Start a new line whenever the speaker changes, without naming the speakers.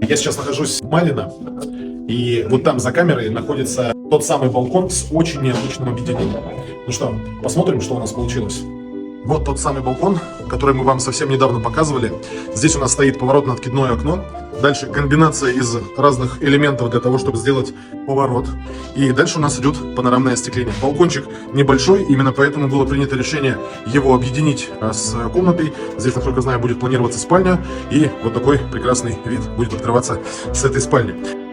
Я сейчас нахожусь в Малино, и вот там за камерой находится тот самый балкон с очень необычным объединением. Ну что, посмотрим, что у нас получилось. Вот тот самый балкон, который мы вам совсем недавно показывали. Здесь у нас стоит поворотно-откидное окно. Дальше комбинация из разных элементов для того, чтобы сделать поворот. И дальше у нас идет панорамное остекление. Балкончик небольшой, именно поэтому было принято решение его объединить с комнатой. Здесь, насколько знаю, будет планироваться спальня. И вот такой прекрасный вид будет открываться с этой спальни.